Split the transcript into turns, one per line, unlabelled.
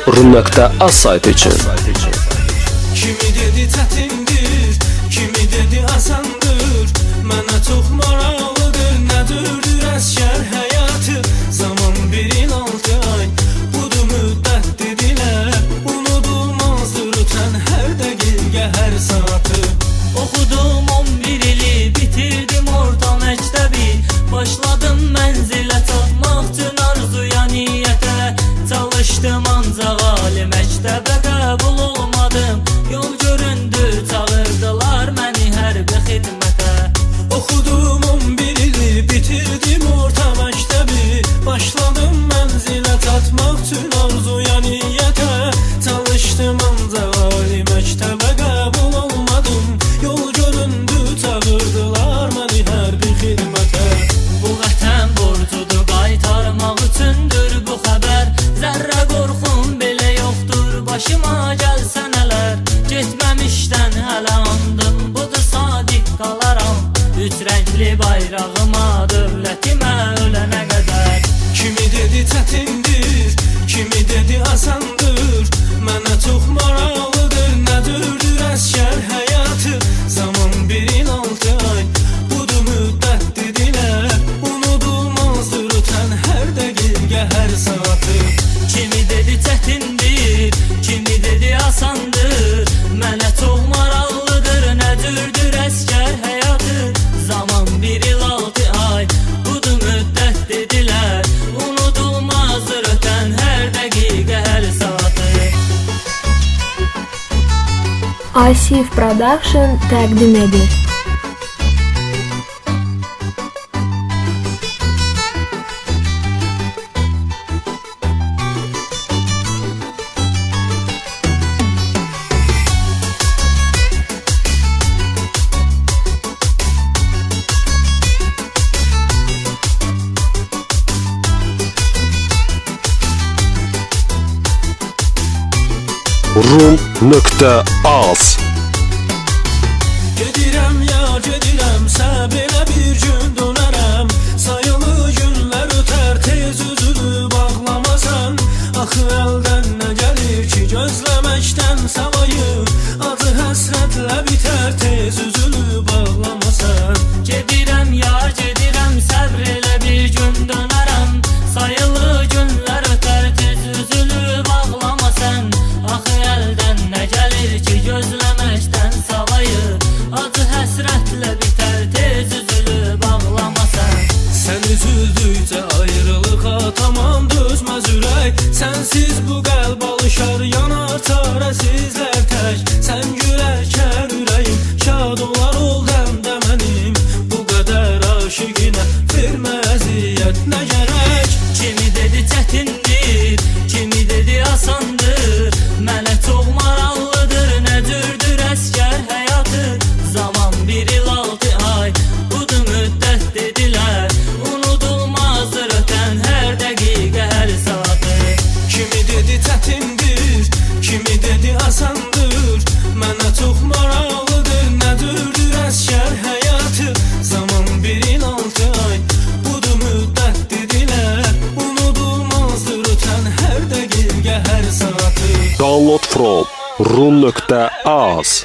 Rum.az saytı için.
Kimi dedi çətindir, kimi dedi asandır. Mənə çox maraqlıdır, nədirdir əskər həyatı. Zaman 1 il 6 ay, budur müddət dedilər. Unudulmazdır ötən hər dəqiqə, hər saatı.
Oxudum 11 ili, bitirdim orta məktəbi. Başladım mənzilə çatmaq üçün arzuya, niyyətə. Çalışdım ancaq ali məktəbə qəbul olmadım. Yol göründü, çağırdılar məni hərbi xidmətə.
Oxudum 11 ili, bitirdim orta məktəbi. Başladım mənzilə çatmaq üçün arzuya, niyyətə. Çalışdım ancaq ali məktəbə qəbul olmadım. Yol göründü, çağırdılar məni hərbi xidmətə.
Bu vətən borcudur, qaytarmaq üçündür bu xəbər. Zərrə qorxum belə yoxdur, başıma gəlsə nələr. Getməmişdən hələ andım, budur sadiq qalaram. 3 rəngli bayrağıma, dövlətimə ölənə qədər.
Kimi dedi çətindir, kimi dedi asandır. Mənə çox maraqlıdır, nədirdir əskər həyatı. Zaman 1 il 6 ay, budur müddət dedilər. Unudulmazdır ötən hər dəqiqə, hər saatı.
Kimi dedi çətindir, kimi dedi asandır. Mənə çox maraqlıdır, nədirdir əskər həyatı. Zaman 1 il 6 ay, budur müddət dedilər. Unudulmazdır ötən hər dəqiqə, hər saatı.
Asif Production təqdim edir.
Rum.az
Gedirəm ya gedirəm, sən belə bir gün dönərəm. Sayılı günlər ötər, tez üzülüb ağlamasan. Axı əldən nə gəlir ki, gözləməkdən savayı. Adı həsrətlə bitər, tez üzülüb ağlamasan.
Gedirəm ya gedirəm, səbr elə bir gün dönərəm. Sayılı günlər ötər, tez üzülüb ağlama sən. Axı əldən nə gəlir ki, gözləməkdən savayı. Acı həsrətlə bitər, tez üzülüb ağlama sən.
Sən üzüldükcə ayrılığa tamam dözməz ürək. Sənsiz bu qəlb alışar, yanar çarəsizlər tək. Sən gülərkən ürəyim şad olar, ol dəmdə mənim. Bu qədər aşiqinə vermə əziyyət nə gərək.
Kimi dedi çətindir, kimi dedi asandır. Mənə çox maraqlıdır, nədirdir əskər həyatı. Zaman 1 il 6 ay, budur müddət dedilər. Unudulmazdır ötən hər dəqiqə, hər saatı.
Kimi dedi çətindir, kimi dedi asandır. Mənə çox maraqlıdır, nədirdir əskər həyatı. Zaman 1 il 6 ay, budur müddət dedilər. Unudulmazdır ötən hər dəqiqə, hər saatı.
Download from Rum.az